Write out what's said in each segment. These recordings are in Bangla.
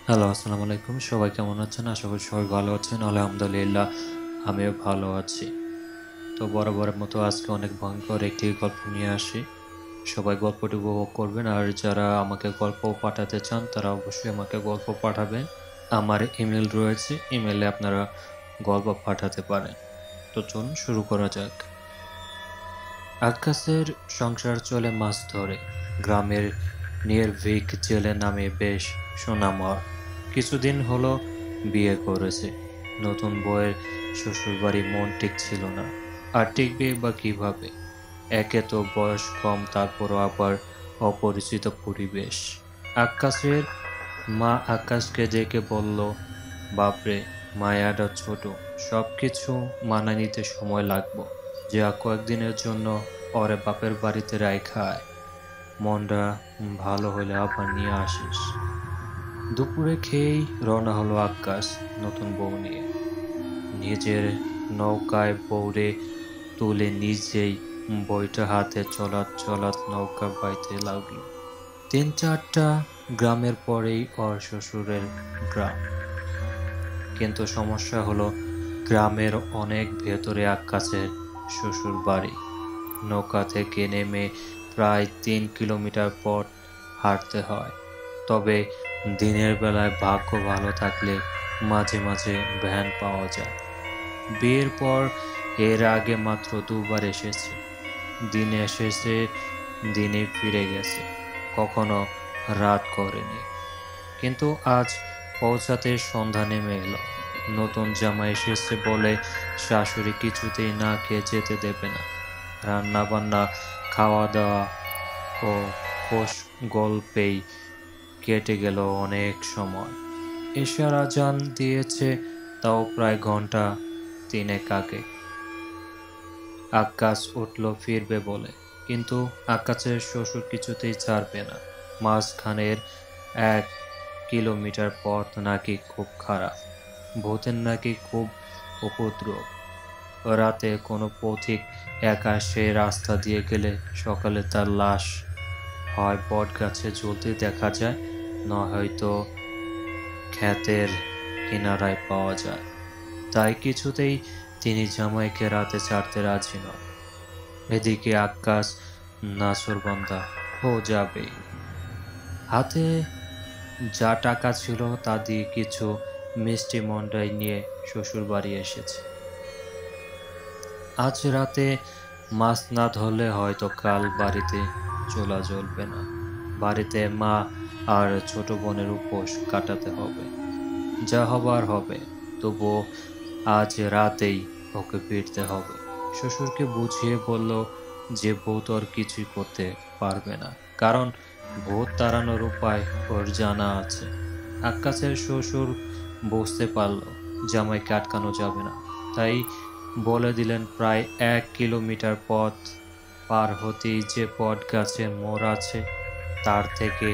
হ্যালো, আসসালামু আলাইকুম। সবাই কেমন আছেন? আশা করি সবাই ভালো আছেন। আলহামদুলিল্লাহ, আমিও ভালো আছি। তো বরাবরের মতো আজকে অনেক ভয়ংকর একটি গল্প নিয়ে আসি। সবাই গল্পটি উপভোগ করবেন। আর যারা আমাকে গল্প পাঠাতে চান, তারা অবশ্যই আমাকে গল্প পাঠাবেন। আমার ইমেইল রয়েছে। ইমেইলে আপনারা গল্প পাঠাতে পারেন। তো চলুন শুরু করা যাক। আক্কাসের সংসার চলে মাছ ধরে। গ্রামের নির্ভীক জেলে নামে বেশ সুনামর। কিছুদিন হলো বিয়ে করেছে। নতুন বউয়ের শ্বশুরবাড়ি মন টিকছিল না। আর টিকবে বা কিভাবে? একে তো বয়স কম, তারপরও আবার অপরিচিত পরিবেশ। আক্কাসের মা আকাশকে ডেকে বলল, বাপরে, মায়াটা ছোট, সবকিছু মানায় নিতে সময় লাগবো। যা কয়েকদিনের জন্য ওরে বাপের বাড়িতে রাইখা আয়। মনটা ভালো হলে আবার নিয়ে আসিস। দুপুরে খেয়েই রওনা হলো আক্কাস নতুন বউ নিয়ে। নিজের নৌকায় বউরে তুলে নিজেই বইটা হাতে চলাৎ চলাৎ নৌকা বাইতে লাগলো। ৩-৪টা গ্রামের পরেই ওর শ্বশুরের গ্রাম। কিন্তু সমস্যা হলো, গ্রামের অনেক ভেতরে আক্কাসের শ্বশুর বাড়ি। নৌকা থেকে নেমে প্রায় ৩ কিলোমিটার পথ হাঁটতে হয়। তবে দিনের বেলায় ভাগ্য ভালো থাকলে মাঝে মাঝে ভ্যান পাওয়া যায়। বিয়ের পর এর আগে মাত্র ২ বার এসেছে। দিনে এসেছে, দিনে ফিরে গেছে। কখনো রাত করেনি। কিন্তু আজ পৌঁছাতে সন্ধ্যা নেমে এলো। নতুন জামাই এসেছে বলে শাশুড়ি কিছুতেই না খেয়ে যেতে দেবে না। রান্না বান্না, খাওয়া দাওয়া ও খোশ গল্পেই কেটে গেল অনেক সময়। এশার আজান দিয়েছে, তাও প্রায় ঘন্টা ৩ আগে। আক্কাস উঠল ফিরবে বলে, কিন্তু আক্কাসের শ্বশুর কিছুতেই ছাড়বে না। মাঝখানের ১ কিলোমিটার পথ নাকি খুব খারাপ, ভূতের নাকি খুব উপদ্রব। রাতে কোনো পথিক একা সে রাস্তা দিয়ে গেলে সকালে তার লাশ হয় বটগাছে ঝুলতে দেখা যায়, নয় হয়তো ক্ষেতের কিনারায় পাওয়া যায়। তাই কিছুতেই তিনি জামাইকে রাতে ছাড়তে রাজি নন। এদিকে আক্কাস নাছোড়বান্দা, ও যাবেই। হাতে যা টাকা ছিল তা দিয়ে কিছু মিষ্টি মন্ডাই নিয়ে শ্বশুর বাড়ি এসেছে। আজ রাতে মাছ না ধরলে হয়তো কাল বাড়িতে চুলা জ্বলবে না। বাড়িতে মা আর ছোট বোনের উপোস কাটাতে হবে। যা হবার হবে, তবুও আজ রাতেই ওকে ফিরতে হবে। শ্বশুরকে বুঝিয়ে বলল যে ভূত ওর কিছুই করতে পারবে না, কারণ ভূত তাড়ানোর উপায় ওর জানা আছে। আক্কাসের শ্বশুর বুঝতে পারল জামাইকে আটকানো যাবে না, তাই বলে দিলেন প্রায় ১ কিলোমিটার পথ পার হতেই যে বট গাছের মোড় আছে, তার থেকে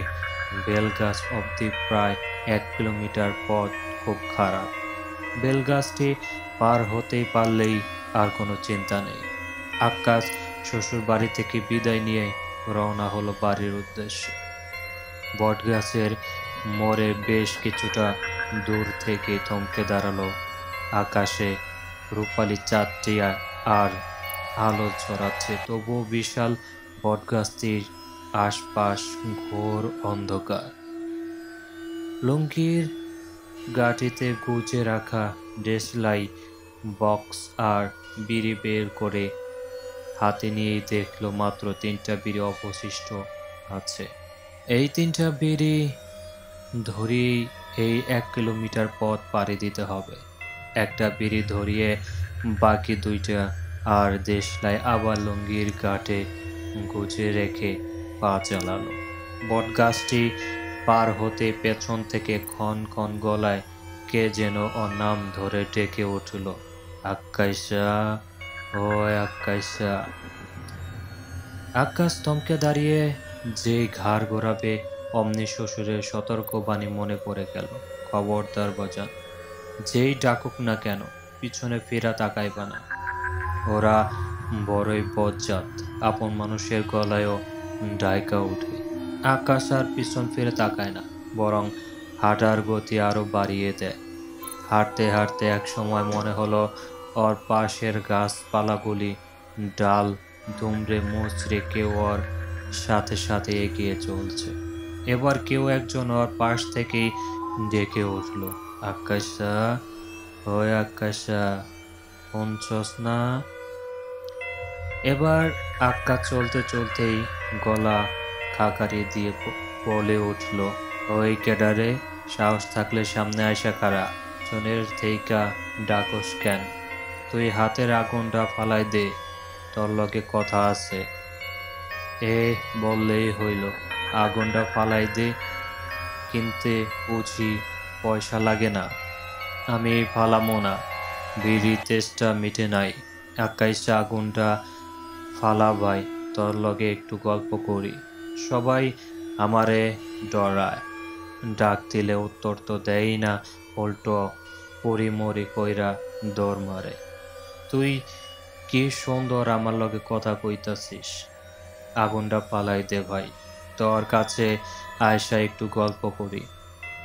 বেলগাছ অবধি প্রায় ১ কিলোমিটার পথ খুব খারাপ। বেলগাছটি পার হতেই পারলেই আর কোনো চিন্তা নেই। আক্কাস শ্বশুর বাড়ি থেকে বিদায় নিয়ে রওনা হলো বাড়ির উদ্দেশ্যে। বটগাছের মোড়ে বেশ কিছুটা দূর থেকে থমকে দাঁড়ালো। আকাশে রূপালি চাঁদটি আর আলো ছড়াচ্ছে, তবুও বিশাল বটগাছটির আশপাশ ঘোর অন্ধকার। লুঙ্গির গাঁটিতে গুজে রাখা দেশলাই বক্স আর বিড়ি বের করে হাতে নিয়েই দেখলো মাত্র ৩টা বিড়ি অবশিষ্ট আছে। এই ৩টা বিড়ি ধরিয়েই এই ১ কিলোমিটার পথ পাড়ি দিতে হবে। একটা বিড়ি ধরিয়ে বাকি ২টা আর দেশলাই আবার লুঙ্গির গাঁটে গুজে রেখে পা চালালো। বটগাছটি পার হতে পেছন থেকে ক্ষণ ক্ষণ গলায় কে যেন ওর নাম ধরে ডেকে উঠল, আক্কাইসা, ওই আক্কাইসা। আক্কাস থমকে দাঁড়িয়ে যেই ঘাড় ঘোরাবে, অমনি শ্বশুরের সতর্কবাণী মনে পড়ে গেল, খবরদার বাজান, যেই ডাকুক না কেন পিছনে ফেরা তাকাইবা না। ওরা বড়ই বজ্জাত, আপন মানুষের গলায়ও ডাইকা উঠে। আকাশ আর পিছন ফিরে তাকায় না, বরং হাঁটার গতি আরো বাড়িয়ে দেয়। হাঁটতে হাঁটতে এক সময় মনে হলো ওর পাশের গাছপালাগুলি ডাল দুমড়ে মুচড়ে কেউ ওর সাথে সাথে এগিয়ে চলছে। এবার কেউ একজন ওর পাশ থেকেই ডেকে উঠল, আকাশা, ওই আকাশা, শুনছস না? এবার আক্কা চলতে চলতেই গলা খাকারি দিয়ে বলে উঠল, ওই কেডারে, সাহস থাকলে সামনে আইসা খাড়া, জনের থেইকা ডাকস কেন? তুই হাতের আগুনটা ফালাই দে, তোর লগে কথা আছে। এ বললেই হইল, আগুনটা ফালাই দে, কিনতে বুঝি পয়সা লাগে না? আমি ফালামো না, বিড়ি তেষ্টা মিটে নাই। আকাইসা আগুনটা ফালা ভাই, তোর লগে একটু গল্প করি। সবাই আমারে ডরায়, ডাক দিলে উত্তর তো দেই না, উল্টো পরিমরি কইরা দৌড় মারে। তুই কি সুন্দর আমার লগে কথা কইতাছিস, আগুনটা পালাই দে ভাই, তোর কাছে আয়সা একটু গল্প করি।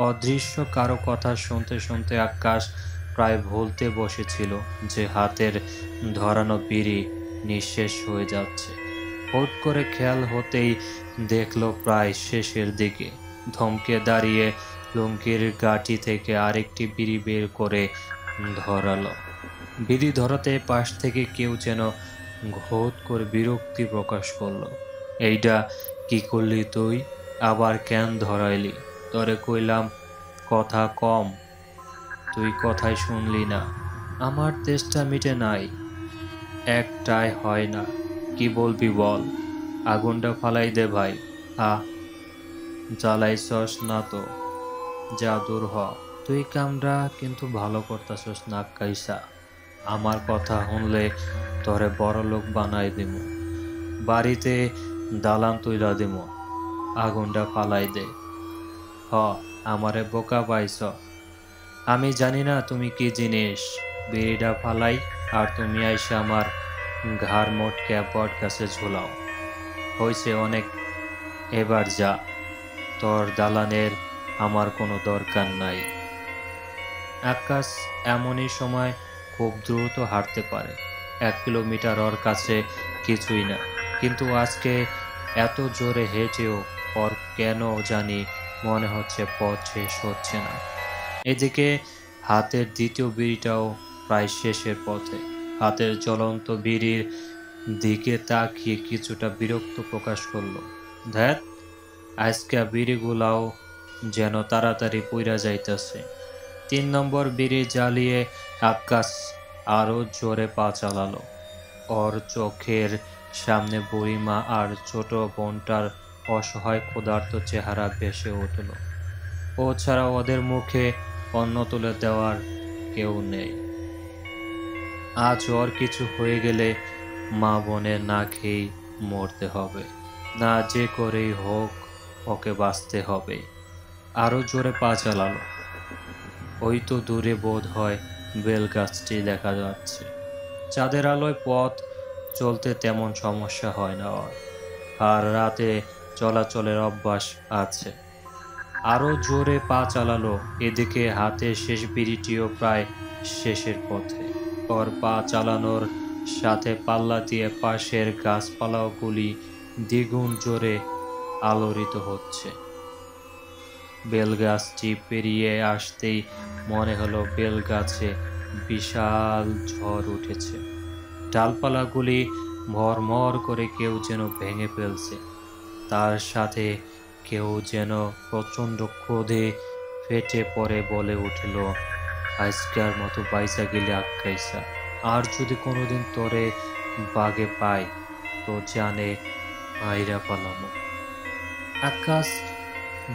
অদৃশ্য কারো কথা শুনতে শুনতে আকাশ প্রায় ভুলতে বসেছিল যে হাতের ধরানো বিড়ি নিঃশেষ হয়ে যাচ্ছে। হুট করে খেয়াল হতেই দেখলো প্রায় শেষের দিকে। ধমকে দাঁড়িয়ে লুঙ্গির গাঁটি থেকে আরেকটি বিড়ি বের করে ধরালো। বিড়ি ধরাতে পাশ থেকে কেউ যেন ঘোট করে বিরক্তি প্রকাশ করলো। এইটা কি করলি তুই? আবার কেন ধরাইলি? তরে কইলাম কথা কম, তুই কথাই শুনলি না। আমার তেষ্টা মিটে নাই, একটাই হয় না। কি বলবি বল, আগুনটা ফালাই দে ভাই। আ জ্বালাইছস না তো, যা দূর হ। তুই কামরা কিন্তু ভালো করতাছস না কাইসা। আমার কথা শুনলে তোরে বড় লোক বানাই দিমু, বাড়িতে দালান তুইলা দিমু। আগুনটা ফালাই দে। হ, আমারে বোকা পাইছ। আমি জানি না তুমি কি জিনিস। বিড়িটা ফালাই আর তুমি আইসা আমার ঘাড় মোটকে বট গাছে ঝুলাও। হইছে অনেক, এবার যা, তোর দালানের আমার কোনো দরকার নাই। আকাশ এমনই সময় খুব দ্রুত হাঁটতে পারে, 1 কিলোমিটার ওর কাছে কিছুই না। কিন্তু আজকে এত জোরে হেঁটেও ওর কেন জানি মনে হচ্ছে পথ শেষ হচ্ছে না। এদিকে হাতের দ্বিতীয় বিড়িটাও প্রায় শেষের পথে। হাতের জ্বলন্ত বিড়ির দিকে তাকিয়ে কিছুটা বিরক্ত প্রকাশ করলো। ধ্যাত, আজকে বিড়িগুলাও যেন তাড়াতাড়ি পুইরা যাইতেছে। 3 নম্বর বিড়ি জ্বালিয়ে আকাশ আরো জোরে পা চালালো। ওর চোখের সামনে বুড়িমা আর ছোট বোনটার অসহায় ক্ষুধার্ত চেহারা ভেসে উঠল। ও ছাড়া ওদের মুখে অন্ন তুলে দেওয়ার কেউ নেই। আজ ওর কিছু হয়ে গেলে মা বোনের না খেয়েই মরতে হবে, না যে করেই হোক ওকে বাঁচতে হবে। আরো জোরে পা চালালো। ওই তো দূরে বোধ হয় বেলগাছটি দেখা যাচ্ছে। চাঁদের আলোয় পথ চলতে তেমন সমস্যা হয় না ওর, আর রাতে চলাচলের অভ্যাস আছে। আরো জোরে পা চালালো। এদিকে হাতের শেষ বিড়িটিও প্রায় শেষের পথে। ওর পা চালানোর সাথে পাল্লা দিয়ে পাশের গাছপালাগুলি দ্বিগুণ জোরে আলোড়িত হচ্ছে। বেলগাছটি পেরিয়ে আসতেই মনে হলো বেলগাছে বিশাল ঝড় উঠেছে। ডালপালাগুলি মরমর করে কেউ যেন ভেঙে ফেলছে। তার সাথে কেউ যেন প্রচণ্ড ক্রোধে ফেটে পড়ে বলে উঠল, আজকের মতো বাইসা গেলে আক্কাইসা, আর যদি কোনোদিন তোরে বাগে পাই তো জানে আইরা পালামো। আকাশ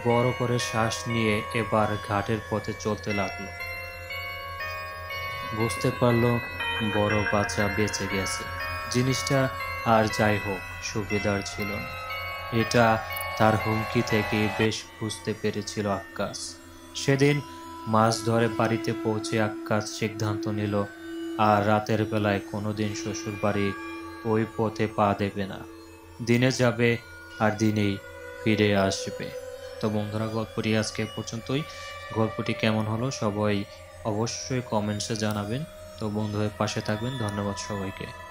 বড় করে শ্বাস নিয়ে এবার ঘাটের পথে চলতে লাগলো। বুঝতে পারলো বড় বাচ্চা বেঁচে গেছে। জিনিসটা আর যাই হোক সুবিধার ছিল না, এটা তার হুমকি থেকে বেশ বুঝতে পেরেছিল আক্কাস। সেদিন মাছ ধরে বাড়িতে পৌঁছে আক্কাস সিদ্ধান্ত নিল আর রাতের বেলায় কোনোদিন শ্বশুর বাড়ি ওই পথে পা দেবে না। দিনে যাবে আর দিনেই ফিরে আসবে। তো বন্ধুরা, গল্পটি আজকে পর্যন্তই। গল্পটি কেমন হলো সবাই অবশ্যই কমেন্টসে জানাবেন। তো বন্ধু হয়ে পাশে থাকবেন। ধন্যবাদ সবাইকে।